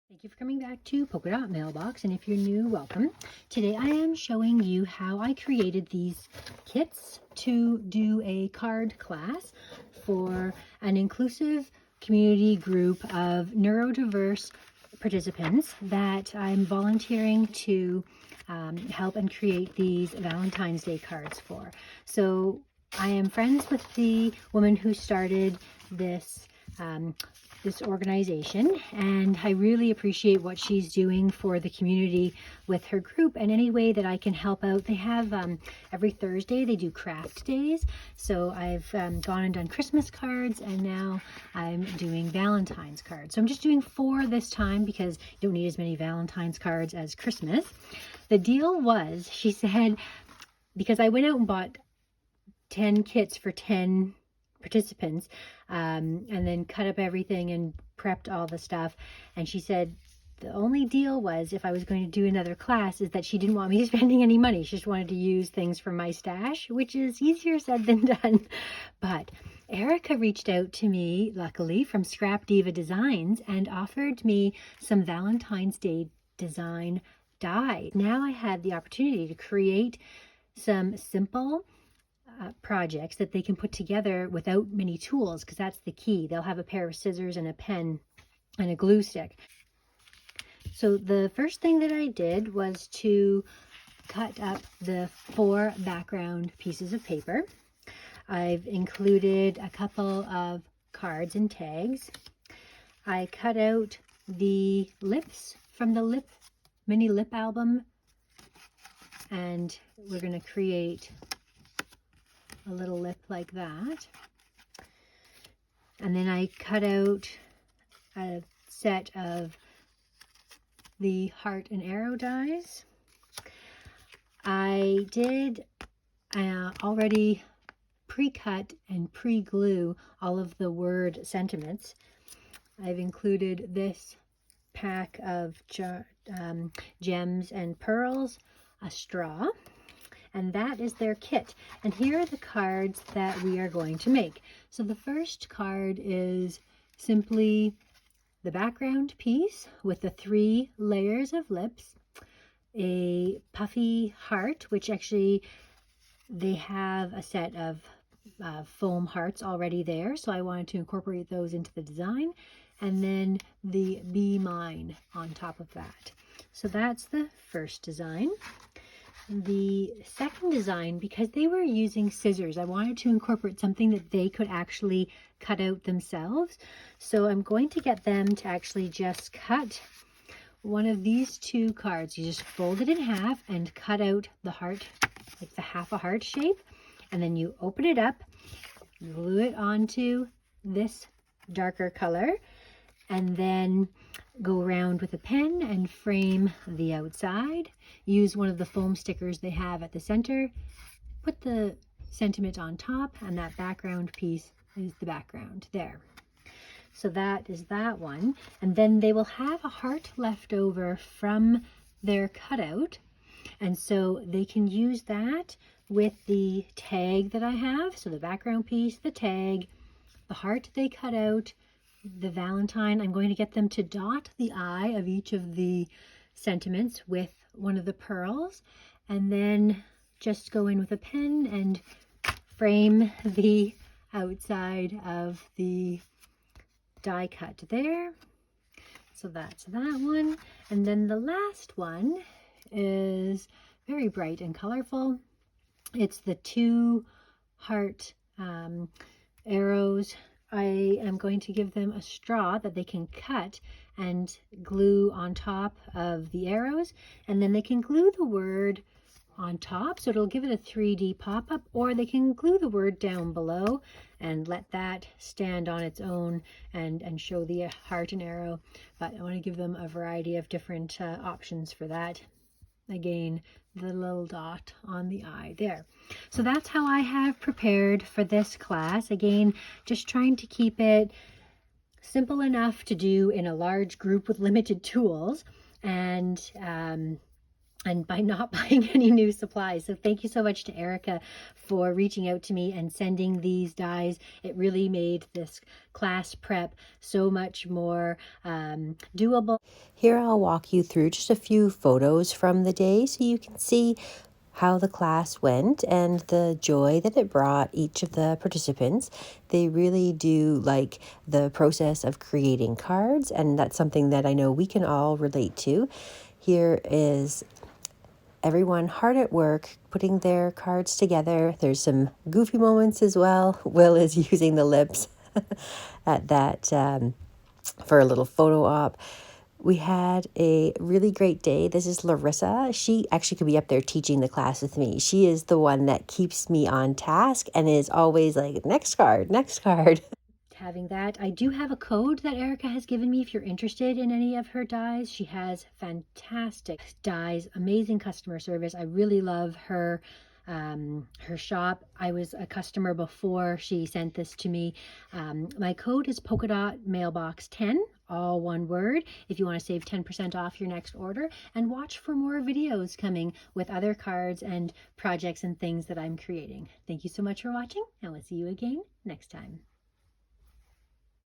Thank you for coming back to Polka Dot Mailbox, and if you're new, welcome. Today I am showing you how I created these kits to do a card class for an inclusive community group of neurodiverse participants that I'm volunteering to help and create these Valentine's Day cards for. So I am friends with the woman who started this this organization, and I really appreciate what she's doing for the community with her group and any way that I can help out. They have every Thursday they do craft days, so I've gone and done Christmas cards, and now I'm doing Valentine's cards. So I'm just doing 4 this time because you don't need as many Valentine's cards as Christmas. The deal was, she said, because I went out and bought 10 kits for 10 participants, and then cut up everything and prepped all the stuff, and she said the only deal was, if I was going to do another class, is that she didn't want me spending any money. She just wanted to use things from my stash, which is easier said than done. But Erica reached out to me, luckily, from ScrapDiva Designs, and offered me some Valentine's Day design die. Now I had the opportunity to create some simple projects that they can put together without many tools, because that's the key. They'll have a pair of scissors and a pen and a glue stick. So the first thing that I did was to cut up the 4 background pieces of paper. I've included a couple of cards and tags. I cut out the lips from the mini lip album, and we're going to create a little lip like that. And then I cut out a set of the heart and arrow dies. I did already pre-cut and pre-glue all of the word sentiments. I've included this pack of gems and pearls, a straw, and that is their kit. And here are the cards that we are going to make. So the first card is simply the background piece with the 3 layers of lips, a puffy heart, which actually they have a set of foam hearts already there, so I wanted to incorporate those into the design, and then the Be Mine on top of that. So that's the first design. The second design, because they were using scissors, I wanted to incorporate something that they could actually cut out themselves. So I'm going to get them to actually just cut one of these 2 cards. You just fold it in half and cut out the heart, like the half a heart shape, and then you open it up, glue it onto this darker color, and then go around with a pen and frame the outside. Use one of the foam stickers they have at the center, put the sentiment on top, and that background piece is the background there. So that is that one. And then they will have a heart left over from their cutout, and so they can use that with the tag that I have. So the background piece, the tag, the heart they cut out, the Valentine. I'm going to get them to dot the eye of each of the sentiments with one of the pearls, and then just go in with a pen and frame the outside of the die cut there. So that's that one. And then the last one is very bright and colorful. It's the 2 heart arrows. I am going to give them a straw that they can cut and glue on top of the arrows, and then they can glue the word on top, so it'll give it a 3D pop-up, or they can glue the word down below and let that stand on its own and show the heart and arrow. But I want to give them a variety of different options for that. Again, the little dot on the eye there. So that's how I have prepared for this class. Again, just trying to keep it simple enough to do in a large group with limited tools, and and by not buying any new supplies. So thank you so much to Erica for reaching out to me and sending these dies. It really made this class prep so much more doable. Here I'll walk you through just a few photos from the day so you can see how the class went and the joy that it brought each of the participants. They really do like the process of creating cards, and that's something that I know we can all relate to. Here is everyone hard at work putting their cards together. There's some goofy moments as well. Will is using the lips at that for a little photo op. We had a really great day. This is Larissa. She actually could be up there teaching the class with me. She is the one that keeps me on task and is always like, next card, next card. Having that, I do have a code that Erica has given me if you're interested in any of her dies. She has fantastic dies, amazing customer service. I really love her shop. I was a customer before she sent this to me. My code is polka dot mailbox 10, all one word, if you want to save 10% off your next order, and watch for more videos coming with other cards and projects and things that I'm creating. Thank you so much for watching, and we'll see you again next time.